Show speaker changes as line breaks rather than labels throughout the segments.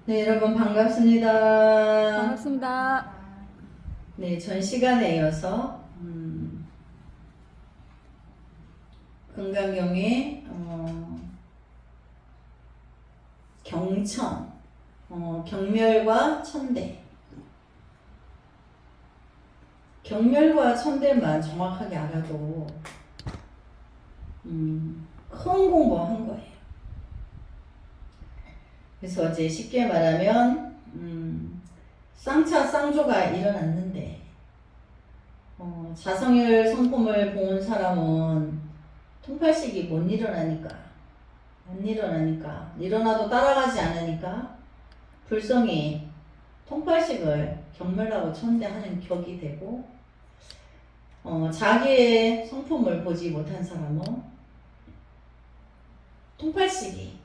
네, 여러분 반갑습니다.
반갑습니다.
네, 전 시간에 이어서 금강경의 경천, 경멸과 천대. 경멸과 천대만 정확하게 알아도 큰 공부한 거예요. 그래서 이제 쉽게 말하면 쌍차 쌍조가 일어났는데 자성열 성품을 본 사람은 통팔식이 못 일어나니까 안 일어나니까 일어나도 따라가지 않으니까 불성이 통팔식을 경멸하고 천대하는 격이 되고 자기의 성품을 보지 못한 사람은 통팔식이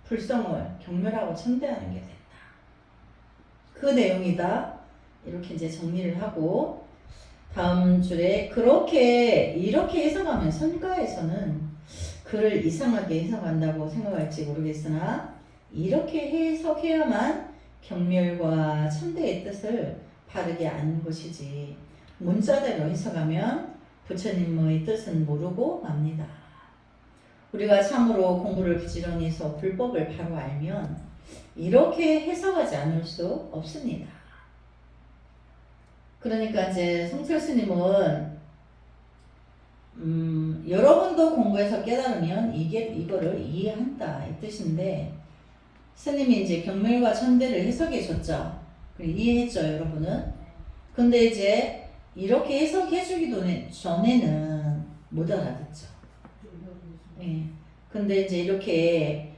불성을 경멸하고 천대하는 게 된다. 그 내용이다. 이렇게 이제 정리를 하고 다음 줄에 이렇게 해석하면 선가에서는 글을 이상하게 해석한다고 생각할지 모르겠으나 이렇게 해석해야만 경멸과 천대의 뜻을 바르게 아는 것이지 문자대로 해석하면 부처님의 뜻은 모르고 맙니다. 우리가 참으로 공부를 부지런히 해서 불법을 바로 알면 이렇게 해석하지 않을 수 없습니다. 그러니까 이제 성철스님은 여러분도 공부해서 깨달으면 이거를 이해한다 이 뜻인데 스님이 이제 경멸과 천대를 해석해 줬죠. 이해했죠, 여러분은? 근데 이제 이렇게 해석해 주기도 전에는 못 알아듣죠. 예. 근데 이제 이렇게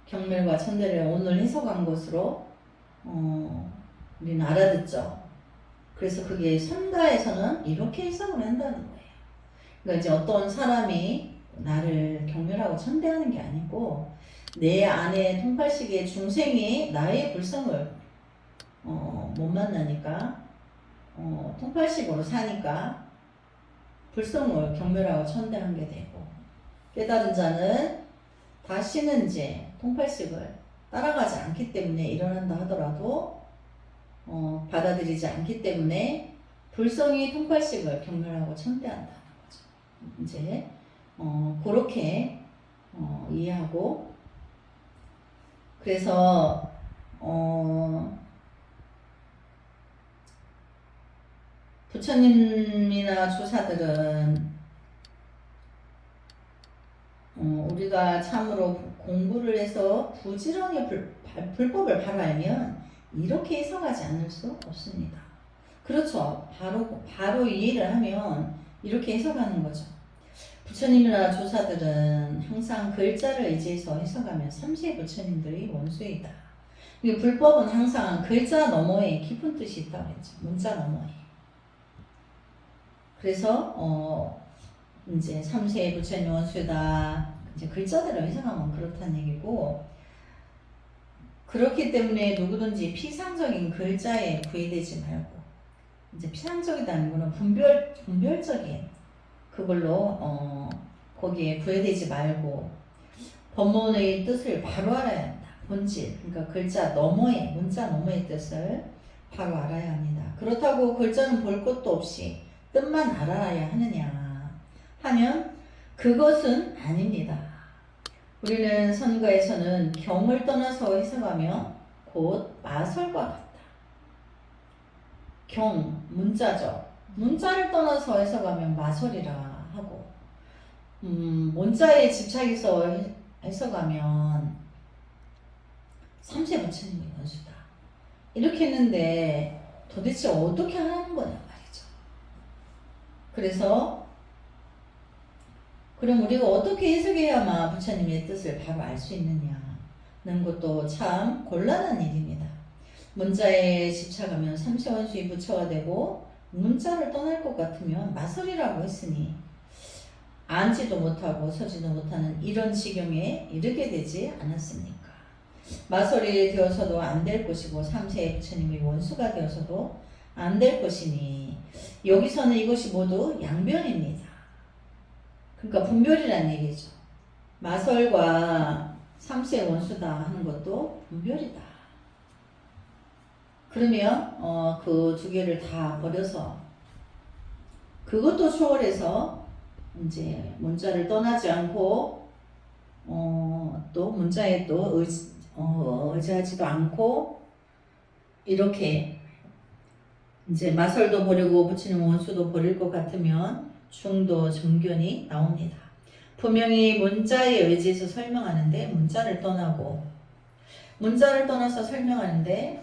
경멸과 천대를 오늘 해석한 것으로 우리는 알아듣죠. 그래서 그게 선가에서는 이렇게 해석을 한다는 거예요. 그러니까 이제 어떤 사람이 나를 경멸하고 천대하는 게 아니고 내 안에 통팔식의 중생이 나의 불성을 못 만나니까 통팔식으로 사니까 불성을 경멸하고 천대한 게 되고 깨달은 자는 다시는 이제 통팔식을 따라가지 않기 때문에 일어난다 하더라도 받아들이지 않기 때문에 불성이 통팔식을 경멸하고 천대한다는 거죠. 이제 그렇게 이해하고 그래서 부처님이나 조사들은 우리가 참으로 공부를 해서 부지런히 불법을 바로 알면 이렇게 해석하지 않을 수 없습니다. 그렇죠. 바로 이해를 하면 이렇게 해석하는 거죠. 부처님이나 조사들은 항상 글자를 의지해서 해석하면 삼세 부처님들이 원수이다. 불법은 항상 글자 너머에 깊은 뜻이 있다고 했죠. 문자 너머에. 그래서 이제 삼세 부처님 원수다. 이제 글자대로 해석하면 그렇다는 얘기고 그렇기 때문에 누구든지 피상적인 글자에 구애되지 말고 이제 피상적이라는 거는 분별적인 그걸로 거기에 구애되지 말고 법문의 뜻을 바로 알아야 한다. 본질 그러니까 글자 너머의 문자 너머의 뜻을 바로 알아야 합니다. 그렇다고 글자는 볼 것도 없이 뜻만 알아야 하느냐 하면 그것은 아닙니다. 우리는 선가에서는 경을 떠나서 해석하며 곧 마설과 같다. 경, 문자죠. 문자를 떠나서 해석하면 마설이라 하고 문자에 집착해서 해석하면 삼세 부처님이 원수다. 이렇게 했는데 도대체 어떻게 하는 거냐 말이죠. 그래서 그럼 우리가 어떻게 해석해야만 부처님의 뜻을 바로 알 수 있느냐는 것도 참 곤란한 일입니다. 문자에 집착하면 삼세원수의 부처가 되고 문자를 떠날 것 같으면 마설이라고 했으니 앉지도 못하고 서지도 못하는 이런 지경에 이르게 되지 않았습니까? 마설이 되어서도 안 될 것이고 삼세의 부처님이 원수가 되어서도 안 될 것이니 여기서는 이것이 모두 양변입니다. 그러니까 분별이라는 얘기죠. 마설과 삼수의 원수다 하는 것도 분별이다. 그러면 그 두 개를 다 버려서 그것도 초월해서 이제 문자를 떠나지 않고 또 문자에 또 의지하지도 않고 이렇게 이제 마설도 버리고 붙이는 원수도 버릴 것 같으면 중도 정견이 나옵니다. 분명히 문자에 의지해서 설명하는데 문자를 떠나고 문자를 떠나서 설명하는데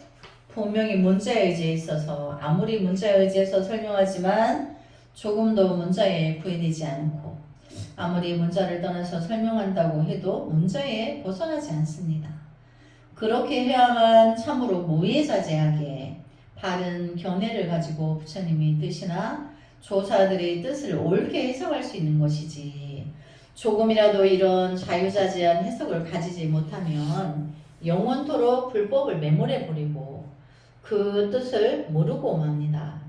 분명히 문자에 의지해 있어서 아무리 문자에 의지해서 설명하지만 조금도 문자에 구애되지 않고 아무리 문자를 떠나서 설명한다고 해도 문자에 벗어나지 않습니다. 그렇게 해야만 참으로 무예자제하게 바른 견해를 가지고 부처님의 뜻이나 조사들의 뜻을 옳게 해석할 수 있는 것이지 조금이라도 이런 자유자재한 해석을 가지지 못하면 영원토록 불법을 매몰해버리고 그 뜻을 모르고 맙니다.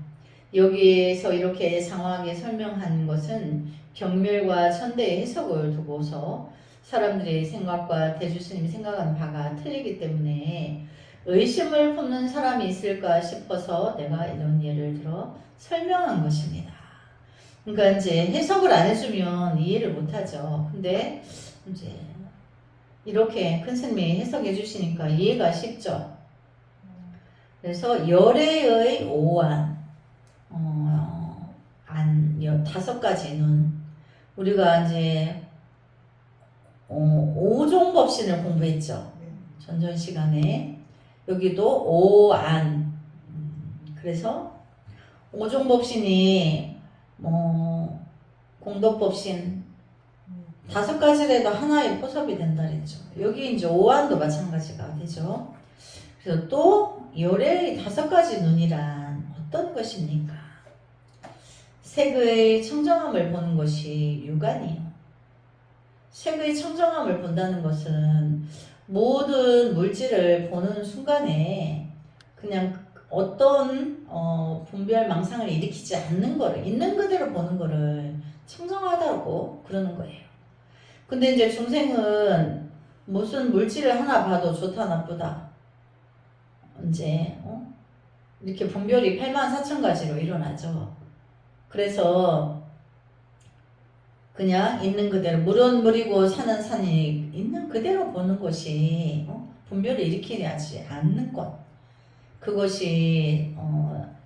여기에서 이렇게 장황하게 설명한 것은 경멸과 천대의 해석을 두고서 사람들의 생각과 대주스님이 생각하는 바가 틀리기 때문에 의심을 품는 사람이 있을까 싶어서 내가 이런 예를 들어 설명한 것입니다. 그러니까 이제 해석을 안 해주면 이해를 못하죠. 근데 이제 이렇게 큰 스님이 해석해 주시니까 이해가 쉽죠. 그래서 열애의 오한, 다섯 가지 눈. 우리가 이제 오종법신을 공부했죠. 전전 시간에 여기도 오안. 그래서 오종법신이 공덕법신 다섯 가지라도 하나의 포섭이 된다 그랬죠. 여기 이제 오안도 마찬가지가 되죠. 그래서 또 열애의 다섯 가지 눈이란 어떤 것입니까? 색의 청정함을 보는 것이 육안이요. 색의 청정함을 본다는 것은 모든 물질을 보는 순간에 그냥 어떤 분별 망상을 일으키지 않는 거를 있는 그대로 보는 거를 청정하다고 그러는 거예요. 근데 이제 중생은 무슨 물질을 하나 봐도 좋다 나쁘다 이제 이렇게 분별이 84,000가지로 일어나죠. 그래서 그냥 있는 그대로 물은 물이고 산은 산이 있는 그대로 보는 것이 분별을 일으키지 않는 것 그것이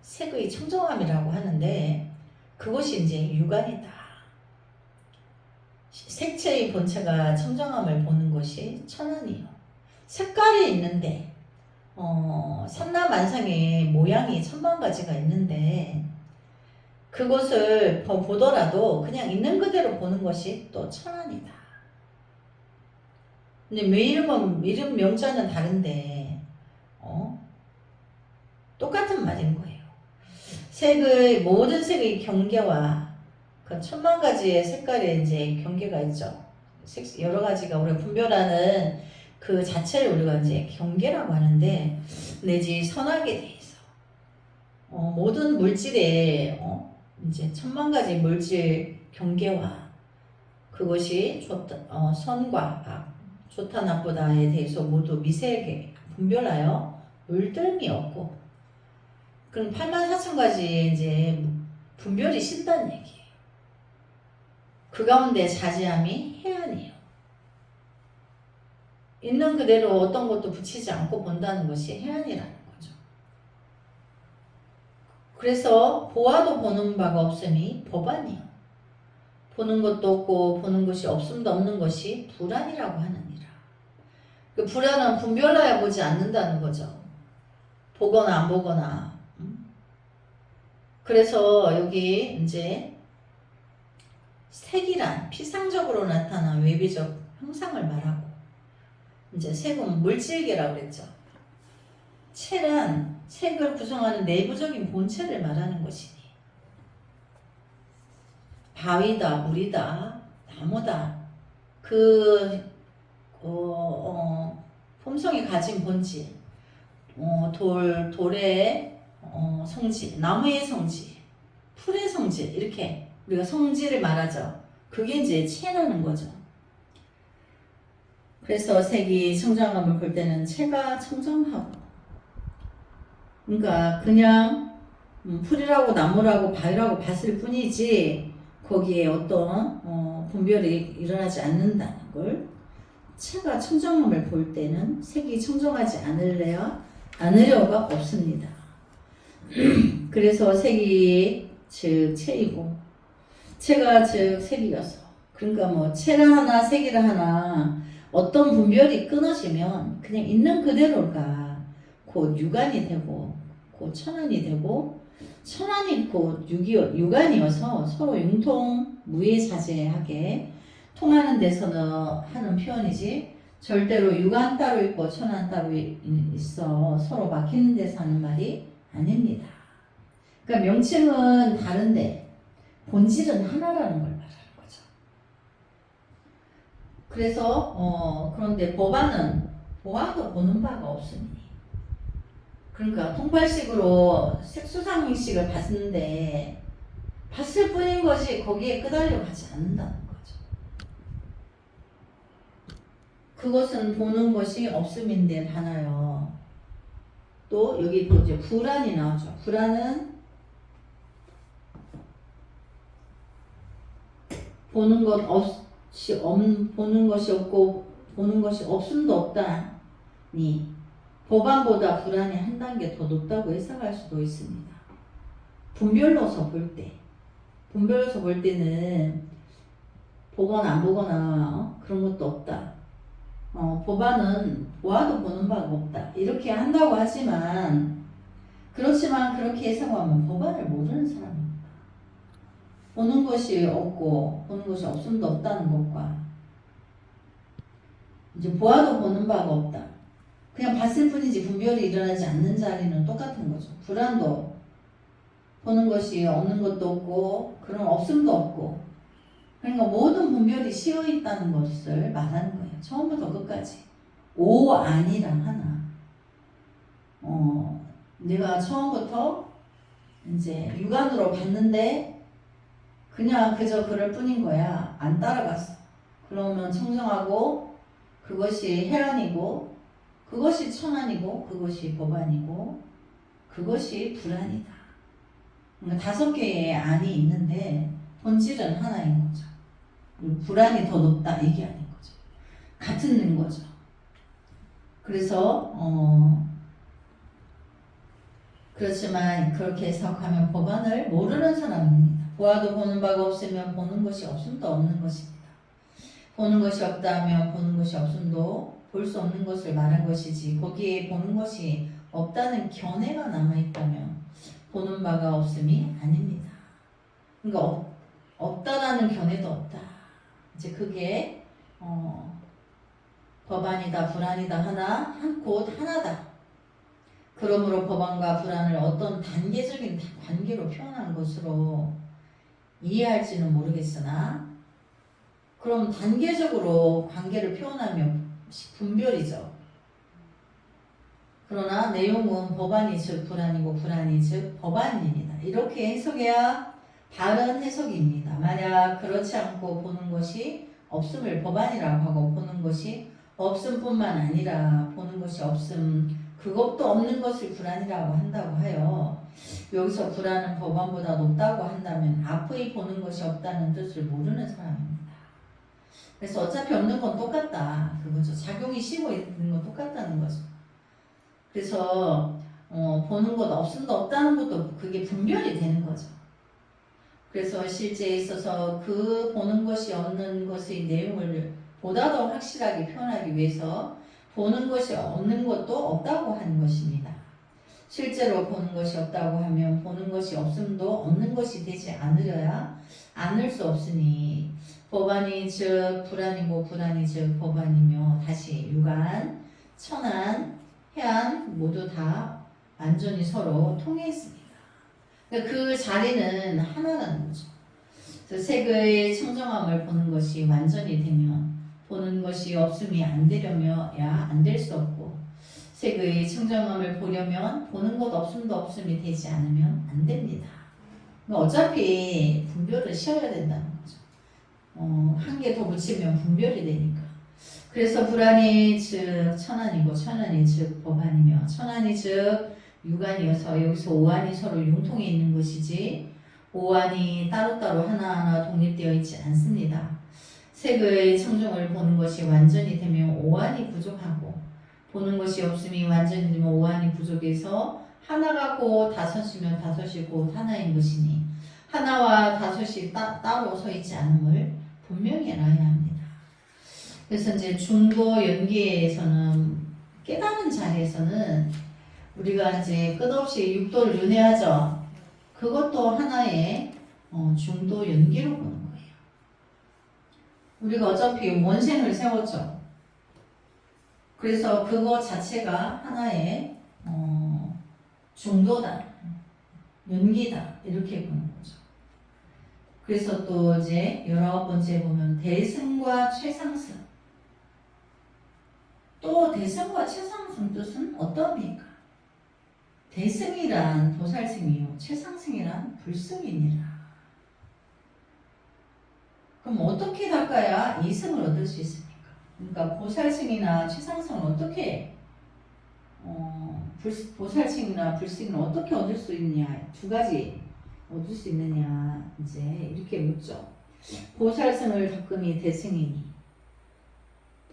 색의 청정함이라고 하는데 그것이 이제 육안이다. 색채의 본체가 청정함을 보는 것이 천안이요. 색깔이 있는데 삼라만상의 모양이 천만 가지가 있는데 그것을 보더라도 그냥 있는 그대로 보는 것이 또 천안이다. 근데 이름 명자는 다른데 똑같은 말인 거예요. 색의 모든 색의 경계와 그 천만 가지의 색깔의 이제 경계가 있죠. 여러 가지가 우리가 분별하는 그 자체를 우리가 이제 경계라고 하는데 내지 선하게 돼 있어. 모든 물질에 이제 천만 가지 물질 경계와 그것이 선과 악, 좋다 나쁘다에 대해서 모두 미세하게 분별하여 물들미 없고 그럼 84,000가지 이제 분별이 쉽다는 얘기예요. 그 가운데 자제함이 해안이에요. 있는 그대로 어떤 것도 붙이지 않고 본다는 것이 해안이라는 거죠. 그래서 보아도 보는 바가 없으니 법안이요. 보는 것도 없고 보는 것이 없음도 없는 것이 불안이라고 하느니라. 그 불안은 분별하여 보지 않는다는 거죠. 보거나 안 보거나. 그래서 여기 이제 색이란 피상적으로 나타난 외비적 형상을 말하고 이제 색은 물질계라고 그랬죠. 체란 색을 구성하는 내부적인 본체를 말하는 것이니 바위다, 물이다, 나무다 그 품성이 가진 본질 돌의 성질, 나무의 성질, 풀의 성질 이렇게 우리가 성질을 말하죠. 그게 이제 체라는 거죠. 그래서 색이 청정함을 볼 때는 채가 청정하고, 그러니까 그냥 풀이라고 나무라고 바위라고 봤을 뿐이지 거기에 어떤 분별이 일어나지 않는다는 걸, 채가 청정함을 볼 때는 색이 청정하지 않으려가 없습니다. 그래서 색이 즉 채이고 채가 즉 색이어서, 그러니까 뭐 채라 하나 색이라 하나 어떤 분별이 끊어지면 그냥 있는 그대로가 곧 유관이 되고 곧 천안이 되고, 천안이 곧 유관이어서 서로 융통무예자재하게 통하는 데서는 하는 표현이지, 절대로 유관 따로 있고 천안 따로 있어 서로 막히는 데서 하는 말이 아닙니다. 그러니까 명칭은 다른데 본질은 하나라는 걸 말하는 거죠. 그래서 그런데 보아도 보는 바가 없으니, 그러니까 통발식으로 색수상식을 봤는데 봤을 뿐인 것이 거기에 끄달려 가지 않는다는 거죠. 그것은 보는 것이 없음인데 반하여. 또 여기 또 이제 불안이 나오죠. 불안은 보는 것이 없고 보는 것이 없음도 없다니 보반보다 불안이 한 단계 더 높다고 해석할 수도 있습니다. 분별로서 볼 때는 보거나 안 보거나 그런 것도 없다. 보반은 보아도 보는 바가 없다. 이렇게 한다고 하지만, 그렇지만 그렇게 해석하면 보반을 모르는 사람입니다. 보는 것이 없고 보는 것이 없음도 없다는 것과 이제 보아도 보는 바가 없다. 그냥 봤을 뿐이지 분별이 일어나지 않는 자리는 똑같은 거죠. 불안도 보는 것이 없는 것도 없고 그런 없음도 없고, 그러니까 모든 분별이 쉬어 있다는 것을 말하는 거예요. 처음부터 끝까지. 오 아니라 하나. 내가 처음부터 이제 육안으로 봤는데 그냥 그저 그럴 뿐인 거야. 안 따라갔어. 그러면 청정하고 그것이 해안이고 그것이 천안이고 그것이 법안이고 그것이 불안이다. 그러니까 5개의 안이 있는데 본질은 하나인 거죠. 불안이 더 높다 이게 아닌 거죠. 같은 거죠. 그래서 그렇지만 그렇게 해석하면 법안을 모르는 사람입니다. 보아도 보는 바가 없으면 보는 것이 없음도 없는 것입니다. 보는 것이 없다 하면 보는 것이 없음도 볼 수 없는 것을 말한 것이지, 거기에 보는 것이 없다는 견해가 남아있다면 보는 바가 없음이 아닙니다. 그러니까 없다라는 견해도 없다. 이제 그게 법안이다 불안이다 하나 곧 하나다. 그러므로 법안과 불안을 어떤 단계적인 관계로 표현한 것으로 이해할지는 모르겠으나, 그럼 단계적으로 관계를 표현하면 분별이죠. 그러나 내용은 법안이 즉 불안이고 불안이 즉 법안입니다. 이렇게 해석해야 바른 해석입니다. 만약 그렇지 않고 보는 것이 없음을 법안이라고 하고 보는 것이 없음뿐만 아니라 보는 것이 없음 그것도 없는 것을 불안이라고 한다고 하여, 여기서 불안은 법안보다 높다고 한다면 앞의 보는 것이 없다는 뜻을 모르는 사람입니다. 그래서 어차피 없는 건 똑같다 그거죠. 작용이 쉬고 있는 건 똑같다는 거죠. 그래서 보는 것 없음도 없다는 것도 그게 분별이 되는 거죠. 그래서 실제에 있어서 그 보는 것이 없는 것의 내용을 보다 더 확실하게 표현하기 위해서 보는 것이 없는 것도 없다고 하는 것입니다. 실제로 보는 것이 없다고 하면 보는 것이 없음도 없는 것이 되지 않을 수 없으니 법안이 즉 불안이고 불안이 즉 법안이며 다시 유관, 천안, 해안 모두 다 완전히 서로 통해 있습니다. 그 자리는 하나라는 거죠. 그래서 색의 청정함을 보는 것이 완전히 되면 보는 것이 없음이 안 되려면야 안 될 수 없고, 색의 청정함을 보려면 보는 것 없음도 없음이 되지 않으면 안 됩니다. 그러니까 어차피 분별을 쉬어야 된다는 거죠. 한 개 더 붙이면 분별이 되니까. 그래서 불안이 즉 천안이고 천안이 즉 법안이며 천안이 즉 유관이어서 여기서 오안이 서로 융통해 있는 것이지 오안이 따로따로 하나하나 독립되어 있지 않습니다. 색의 청중을 보는 것이 완전히 되면 오안이 부족하고 보는 것이 없음이 완전히 되면 오안이 부족해서 하나가 곧 다섯이면 다섯이 곧 하나인 것이니 하나와 다섯이 따로 서 있지 않음을 분명히 알아야 합니다. 그래서 이제 중도 연계에서는 깨달은 자리에서는 우리가 이제 끝없이 육도를 윤회하죠. 그것도 하나의 중도 연계로 보는 거예요. 우리가 어차피 원생을 세웠죠. 그래서 그거 자체가 하나의 중도다, 연기다 이렇게 보는 거죠. 그래서 또 이제 19번째 보면 대승과 최상승. 또 대승과 최상승 뜻은 어떠합니까? 대승이란 도살승이요, 최상승이란 불승이니라. 그럼 어떻게 닦아야 이승을 얻을 수 있습니까? 그러니까 보살승이나 최상승을 어떻게 보살승이나 불승을 어떻게 얻을 수 있느냐, 두 가지 얻을 수 있느냐 이제 이렇게 묻죠. 보살승을 닦음이 대승이니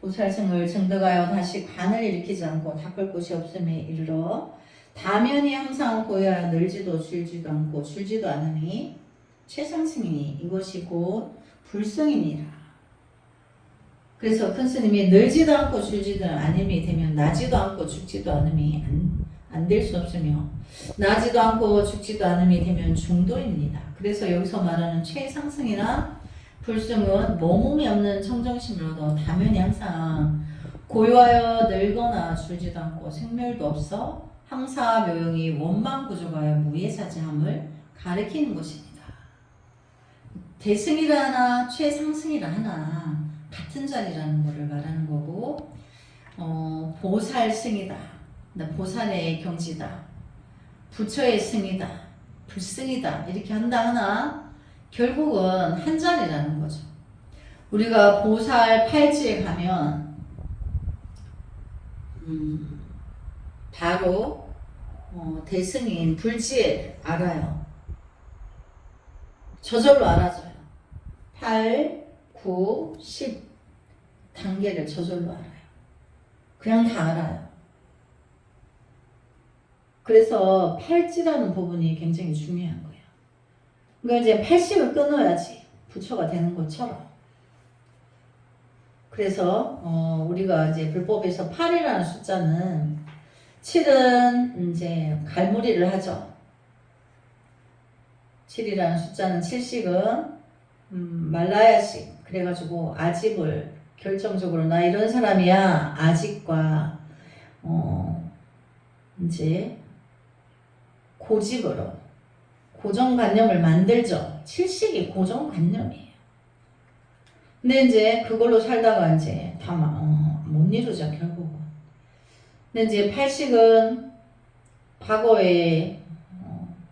보살승을 증득하여 다시 관을 일으키지 않고 닦을 곳이 없음에 이르러 다면이 항상 고여야 늘지도 줄지도 않고 줄지도 않으니 최상승이니 이것이 곧 불승이니라. 그래서 큰 스님이 늘지도 않고 줄지도 않음이 되면 나지도 않고 죽지도 않음이 안 될 수 없으며 나지도 않고 죽지도 않음이 되면 중도입니다. 그래서 여기서 말하는 최상승이나 불승은 머금이 없는 청정심을 얻어 다면이 항상 고요하여 늙거나 줄지도 않고 생멸도 없어 항사 묘용이 원망구조하여 무예사지함을 가리키는 것입니다. 대승이라 하나 최상승이라 하나 같은 자리라는 것을 말하는 거고 보살승이다. 보살의 경지다. 부처의 승이다. 불승이다. 이렇게 한다 하나 결국은 한 자리라는 거죠. 우리가 보살 팔지에 가면 바로 대승인 불지에 알아요. 저절로 알아져요. 8, 9, 10 단계를 저절로 알아요. 그냥 다 알아요. 그래서 팔찌라는 부분이 굉장히 중요한 거예요. 그러니까 이제 80을 끊어야지 부처가 되는 것처럼. 그래서 우리가 이제 불법에서 8이라는 숫자는 7은 이제 갈무리를 하죠. 7이라는 숫자는 7식은 말라야식 그래가지고 아집을 결정적으로 나 이런 사람이야 아집과 이제 고집으로 고정관념을 만들죠. 7식이 고정관념이에요. 근데 이제 그걸로 살다가 이제 다 못 이루죠, 결국은. 근데 이제 8식은 과거에,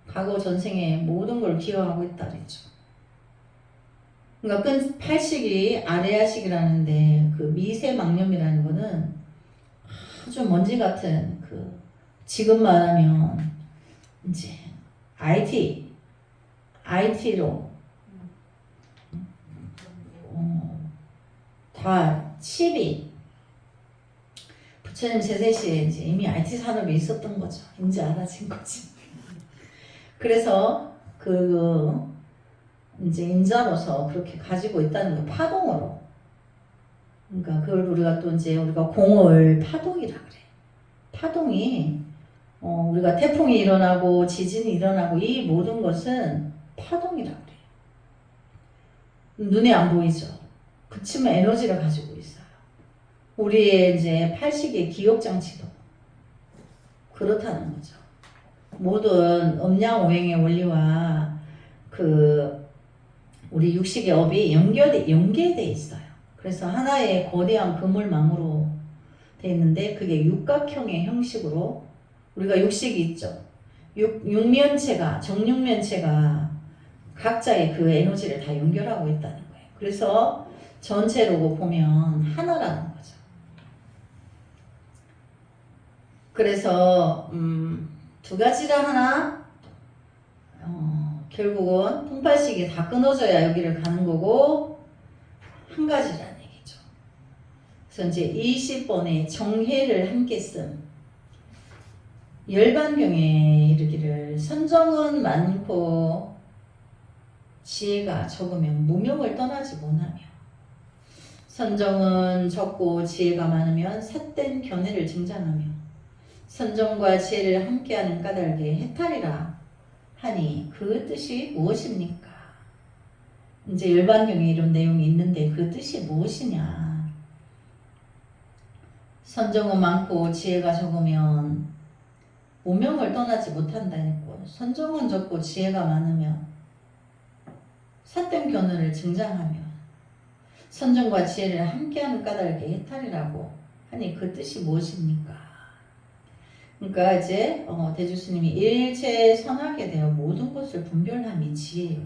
과거 전생에 모든 걸 기억하고 있다 그랬죠. 그러니까 8식이 아레아식이라는데 그 미세망념이라는 거는 아주 먼지 같은 그 지금 말하면 이제 IT로 다 칩이 부처님 세대시에 이제 이미 IT 산업에 있었던 거죠. 이제 알아진 거지. 그래서 이제 인자로서 그렇게 가지고 있다는 거 파동으로. 그러니까 그걸 우리가 또 이제 우리가 공을 파동이라 그래. 파동이 우리가 태풍이 일어나고 지진이 일어나고 이 모든 것은 파동이라 그래. 눈에 안 보이죠. 그치만 에너지를 가지고 있어요. 우리의 이제 팔식의 기억장치도 그렇다는 거죠. 모든 음양오행의 원리와 우리 육식의 업이 연계돼 있어요. 그래서 하나의 거대한 그물망으로 돼 있는데 그게 육각형의 형식으로 우리가 육식이 있죠. 육면체가 정육면체가 각자의 그 에너지를 다 연결하고 있다는 거예요. 그래서 전체로 보면 하나라는 거죠. 그래서 두 가지를 하나 결국은 통팔식이 다 끊어져야 여기를 가는 거고 한 가지라는 얘기죠. 그래서 이제 20번에 정해를 함께 쓴 열반경에 이르기를 선정은 많고 지혜가 적으면 무명을 떠나지 못하며 선정은 적고 지혜가 많으면 삿된 견해를 증장하며 선정과 지혜를 함께하는 까닭에 해탈이라 하니 그 뜻이 무엇입니까? 이제 열반경에 이런 내용이 있는데 그 뜻이 무엇이냐? 선정은 많고 지혜가 적으면 무명을 떠나지 못한다 했고 선정은 적고 지혜가 많으면 삿된 견해를 증장하며 선정과 지혜를 함께하는 까닭에 해탈이라고 하니 그 뜻이 무엇입니까? 그러니까 이제 대주스님이 일체에 선하게 되어 모든 것을 분별함이 지혜요.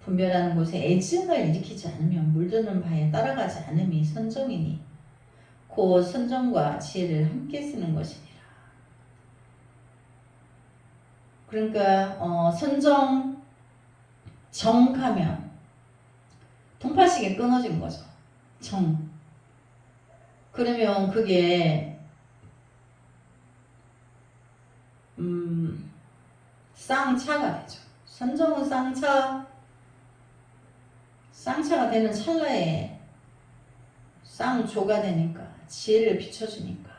분별하는 곳에 애증을 일으키지 않으면 물드는 바에 따라가지 않음이 선정이니 곧 선정과 지혜를 함께 쓰는 것이니라. 그러니까 선정 정하면 통팔식이 끊어진 거죠. 정. 그러면 그게 쌍차가 되죠. 선정은 쌍차가 되는 찰나에 쌍조가 되니까 지혜를 비춰주니까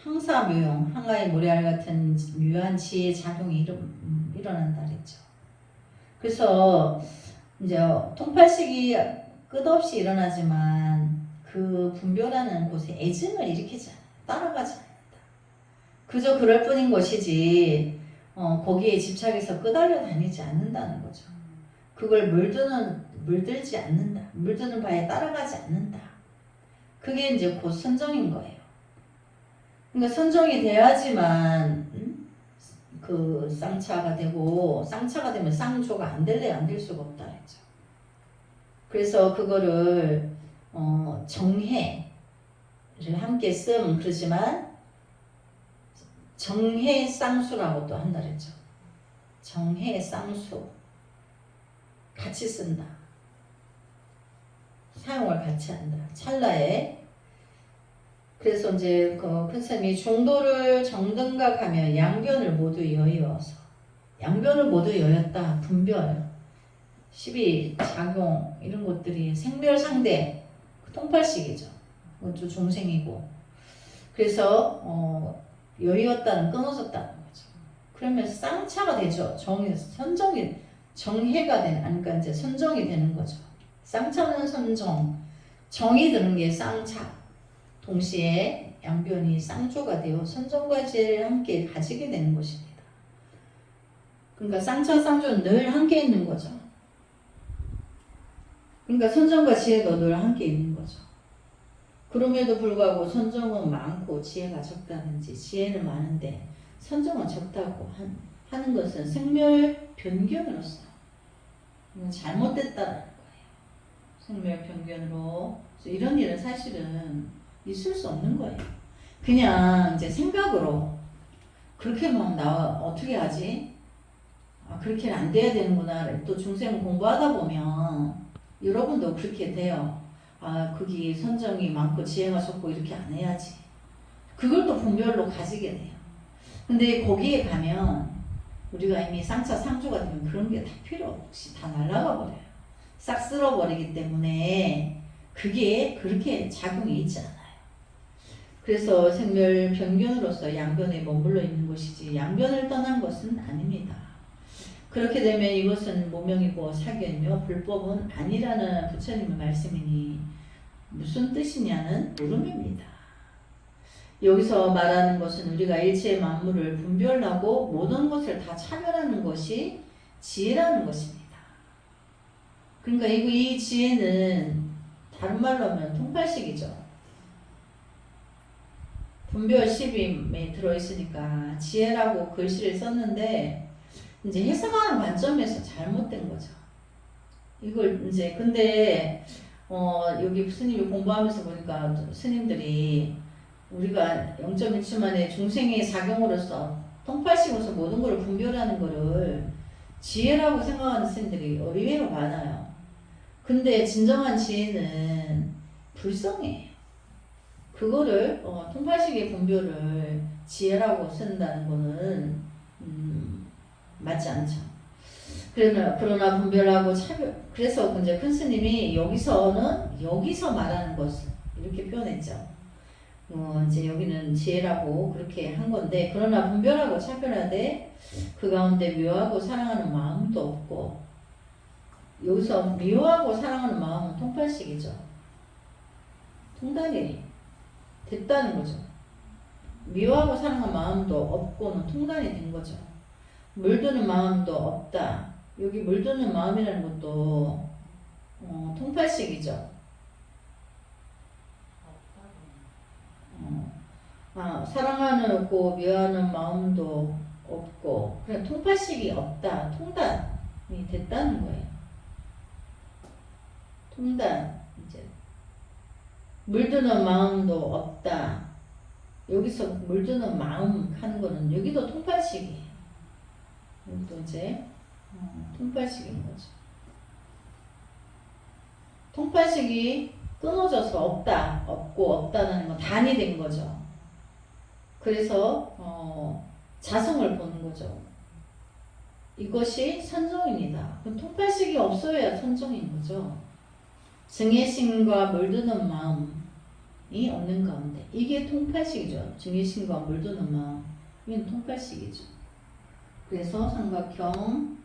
항사묘용, 항아의 모래알 같은 묘한 지혜의 작용이 일어난다 그랬죠. 그래서 이제 통팔식이 끝없이 일어나지만 그 분별하는 곳에 애증을 일으키지 않아요. 따라가지 않는다. 그저 그럴 뿐인 것이지 거기에 집착해서 끄달려 다니지 않는다는 거죠. 그걸 물들지 않는다. 물드는 바에 따라가지 않는다. 그게 이제 곧 선정인 거예요. 그러니까 선정이 돼야지만 그 쌍차가 되고 쌍차가 되면 쌍조가 안 될래 안 될 수가 없다 했죠. 그래서 그거를 정해를 함께 그러지만 정해 쌍수라고 또 한다 그랬죠. 정해 쌍수 같이 쓴다. 사용을 같이 한다. 찰나에. 그래서 이제 그 큰스님이 중도를 정등각하며 양변을 모두 여의어서 양변을 모두 여였다. 분별 12 작용 이런 것들이 생멸상대 통팔식이죠. 그것도 중생이고 그래서 여의었다는 끊어졌다는 거죠. 그러면 쌍차가 되죠. 선정이 정해가 되는 그러니까 이제 선정이 되는 거죠. 쌍차는 선정, 정이 드는 게 쌍차. 동시에 양변이 쌍조가 되어 선정과 지혜를 함께 가지게 되는 것입니다. 그러니까 쌍차, 쌍조는 늘 함께 있는 거죠. 그러니까 선정과 지혜도 늘 함께 있는 거죠. 그럼에도 불구하고 선정은 많고 지혜가 적다든지 지혜는 많은데 선정은 적다고 하는 것은 생멸 변경으로서 잘못됐다는 거예요. 생멸 변경으로. 이런 일은 사실은 있을 수 없는 거예요. 그냥 이제 생각으로 그렇게만 어떻게 하지? 그렇게는 안 돼야 되는구나. 또 중생 공부하다 보면 여러분도 그렇게 돼요. 거기 선정이 많고 지혜가 적고 이렇게 안 해야지. 그걸 또 분별로 가지게 돼요. 근데 거기에 가면 우리가 이미 쌍차 상조가 되면 그런 게 다 필요 없이 다 날아가 버려요. 싹 쓸어버리기 때문에 그게 그렇게 작용이 있지 않아요. 그래서 생멸 변견으로서 양변에 머물러 있는 것이지 양변을 떠난 것은 아닙니다. 그렇게 되면 이것은 모명이고 사견이며 불법은 아니라는 부처님의 말씀이니 무슨 뜻이냐는 물음입니다. 여기서 말하는 것은 우리가 일체의 만물을 분별하고 모든 것을 다 차별하는 것이 지혜라는 것입니다. 그러니까 이 지혜는 다른 말로 하면 통팔식이죠. 분별 10임에 들어있으니까 지혜라고 글씨를 썼는데 이제 해석하는 관점에서 잘못된 거죠. 이걸 이제 근데 여기 스님이 공부하면서 보니까 스님들이 우리가 0.1초만에 중생의 작용으로서 통팔식으로서 모든 걸 분별하는 거를 지혜라고 생각하는 스님들이 의외로 많아요. 근데 진정한 지혜는 불성이에요. 그거를 통팔식의 분별을 지혜라고 쓴다는 거는 맞지 않죠. 그러나 분별하고 차별. 그래서 이제 큰 스님이 여기서 말하는 것을 이렇게 표현했죠. 이제 여기는 지혜라고 그렇게 한 건데, 그러나 분별하고 차별하되 그 가운데 미워하고 사랑하는 마음도 없고. 여기서 미워하고 사랑하는 마음은 통팔식이죠. 통단이 됐다는 거죠. 미워하고 사랑하는 마음도 없고는 통단이 된 거죠. 물드는 마음도 없다. 여기 물드는 마음이라는 것도 통팔식이죠. 사랑하고 미워하는 마음도 없고, 그냥 통팔식이 없다. 통단이 됐다는 거예요. 통단. 이제 물드는 마음도 없다. 여기서 물드는 마음 하는 거는 여기도 통팔식이에요. 여기도 이제 통팔식인 거죠. 통팔식이 끊어져서 없다는 건 단이 된 거죠. 그래서 자성을 보는 거죠. 이것이 선정입니다. 통팔식이 없어야 선정인 거죠. 증예심과 물드는 마음이 없는 가운데 이게 통팔식이죠. 증예심과 물드는 마음, 이건 통팔식이죠. 그래서 삼각형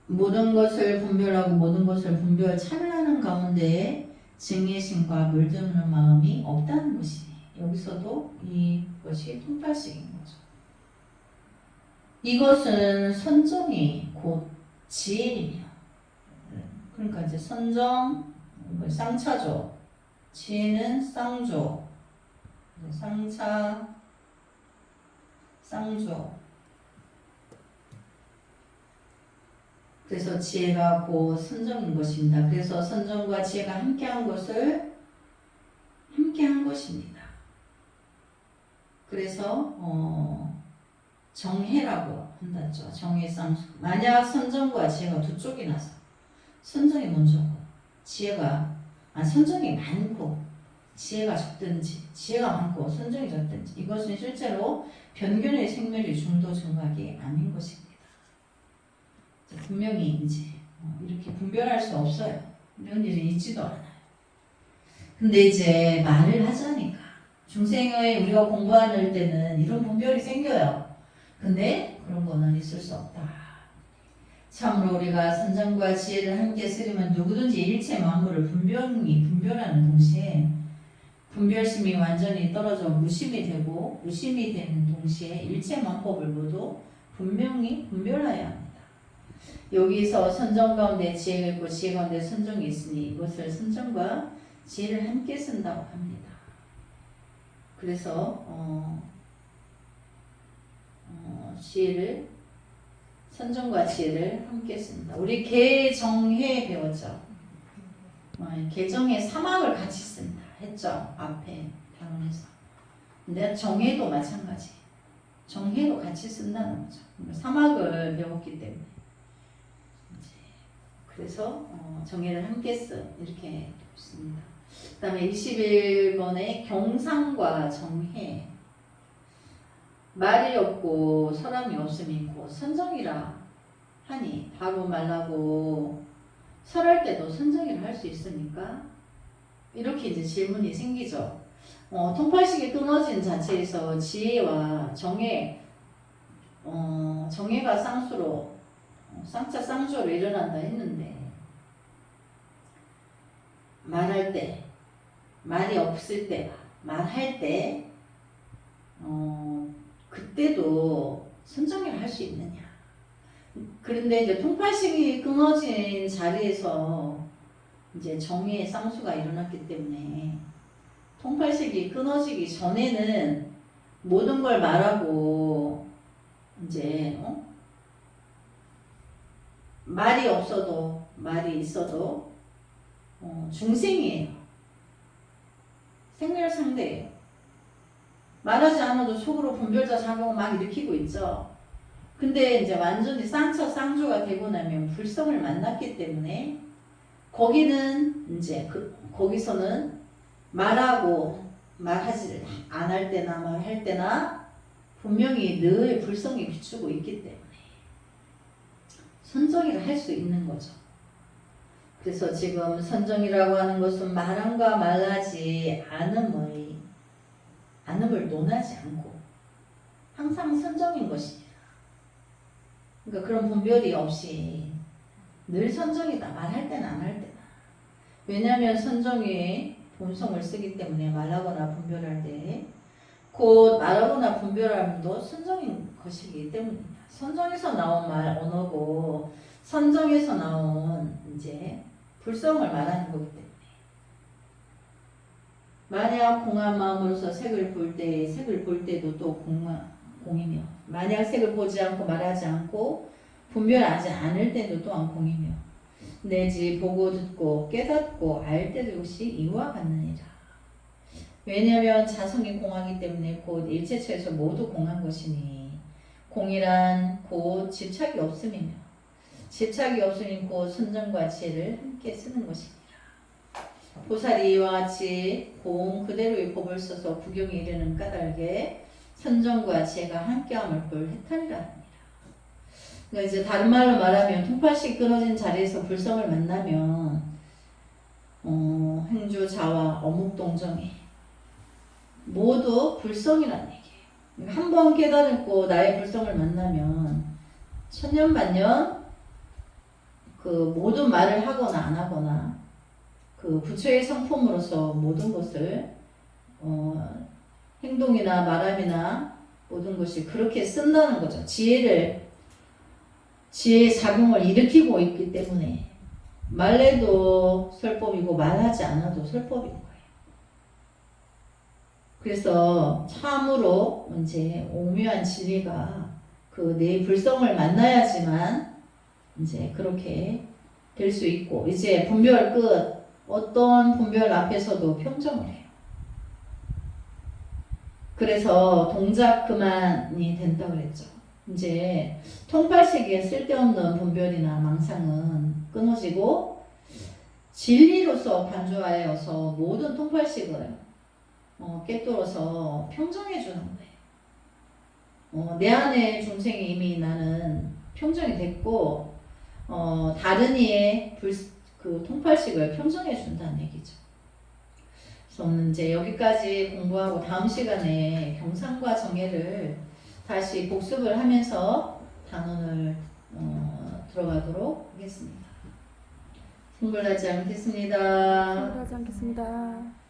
모든 것을 분별하고 모든 것을 분별 차별하는 가운데 증예심과 물드는 마음이 없다는 것이, 여기서도 이것이 통팔식인 거죠. 이것은 선정이 곧 지혜이며, 그러니까 이제 선정, 쌍차죠. 지혜는 쌍조, 쌍차, 쌍조. 그래서 지혜가 곧 선정인 것입니다. 그래서 선정과 지혜가 함께한 것을 함께한 것입니다. 그래서 정해라고 한다죠. 정해 쌍수. 만약 선정과 지혜가 두 쪽이 나서 선정이 먼저고 선정이 많고 지혜가 적든지, 지혜가 많고 선정이 적든지, 이것은 실제로 변균의 생멸이 중도 정각이 아닌 것입니다. 분명히 이제 이렇게 분별할 수 없어요. 이런 일이 있지도 않아요. 근데 이제 말을 하자니까, 중생의 우리가 공부하는 때는 이런 분별이 생겨요. 근데 그런 거는 있을 수 없다. 참으로 우리가 선정과 지혜를 함께 쓰려면 누구든지 일체 만물을 분별하는 동시에 분별심이 완전히 떨어져 무심이 되고, 무심이 되는 동시에 일체 만법을 모두 분명히 분별해야 합니다. 여기서 선정 가운데 지혜가 있고 지혜 가운데 선정이 있으니 이것을 선정과 지혜를 함께 쓴다고 합니다. 그래서 선정과 지혜를 함께 씁니다. 우리 개정해 배웠죠. 개정해 사막을 같이 쓴다 했죠. 앞에 단원에서. 근데 정해도 마찬가지. 정해도 같이 쓴다는 거죠. 사막을 배웠기 때문에. 그래서 정해를 함께 이렇게 씁니다. 그 다음에 21번에 경상과 정해. 말이 없고 사람이 없음이 곧 선정이라 하니 바로 말라고 설할 때도 선정이라 할 수 있습니까? 이렇게 이제 질문이 생기죠. 통팔식이 끊어진 자체에서 지혜와 정해가 쌍수로 쌍차 쌍조로 일어난다 했는데, 말할 때, 말이 없을 때, 말할 때 그때도 선정을 할 수 있느냐. 그런데 이제 통팔식이 끊어진 자리에서 이제 정의의 쌍수가 일어났기 때문에 통팔식이 끊어지기 전에는 모든 걸 말하고 이제 말이 없어도 말이 있어도 중생이에요. 생멸상대예요. 말하지 않아도 속으로 분별자 작용을 막 일으키고 있죠. 근데 이제 완전히 쌍처 쌍조가 되고 나면 불성을 만났기 때문에 거기는 이제 거기서는 말하고 말하지 안 할 때나 말할 때나 분명히 늘 불성이 비추고 있기 때문에 선정이를 할 수 있는 거죠. 그래서 지금 선정이라고 하는 것은 말함과 말하지 않음을 논하지 않고 항상 선정인 것입니다. 그러니까 그런 분별이 없이 늘 선정이다. 말할 때나 안 할 때나. 왜냐하면 선정이 본성을 쓰기 때문에 말하거나 분별할 때 곧 말하거나 분별함도 선정인 것이기 때문입니다. 선정에서 나온 말 언어고 선정에서 나온 이제 불성을 말하는 거기 때문에 만약 공한 마음으로서 색을 볼 때도 또 공이며 만약 색을 보지 않고 말하지 않고 분별하지 않을 때도 또한 공이며 내지 보고 듣고 깨닫고 알 때도 역시 이와 같느니라. 왜냐하면 자성이 공하기 때문에 곧 일체처에서 모두 공한 것이니 공이란 곧 집착이 없음이며 집착이 없으니 곧 선정과 지혜를 함께 쓰는 것이니라. 보살이와 같이 공 그대로의 법을 써서 구경에 이르는 까닭에 선정과 지혜가 함께함을 볼 해탈이라 합니다. 그러니까 이제 다른 말로 말하면 통팔씩 끊어진 자리에서 불성을 만나면 행주 자와 어묵동정에 모두 불성이라는 얘기예요. 한 번 깨달고 나의 불성을 만나면 천년만년 그 모든 말을 하거나 안 하거나 그 부처의 성품으로서 모든 것을 행동이나 말함이나 모든 것이 그렇게 쓴다는 거죠. 지혜의 작용을 일으키고 있기 때문에 말해도 설법이고 말하지 않아도 설법인 거예요. 그래서 참으로 이제 오묘한 진리가 그 내 불성을 만나야지만 이제 그렇게 될 수 있고 이제 분별 끝 어떤 분별 앞에서도 평정을 해요. 그래서 동작 그만이 된다 그랬죠. 이제 통팔식에 쓸데없는 분별이나 망상은 끊어지고 진리로서 간주하여서 모든 통팔식을 깨뚫어서 평정해 주는 거예요. 내 안에 중생이 이미 나는 평정이 됐고 다른 이의 그 통팔식을 평정해 준다는 얘기죠. 그래서 이제 여기까지 공부하고 다음 시간에 경상과 정예를 다시 복습을 하면서 단원을 들어가도록 하겠습니다. 승불하지 않겠습니다.
하지 않겠습니다.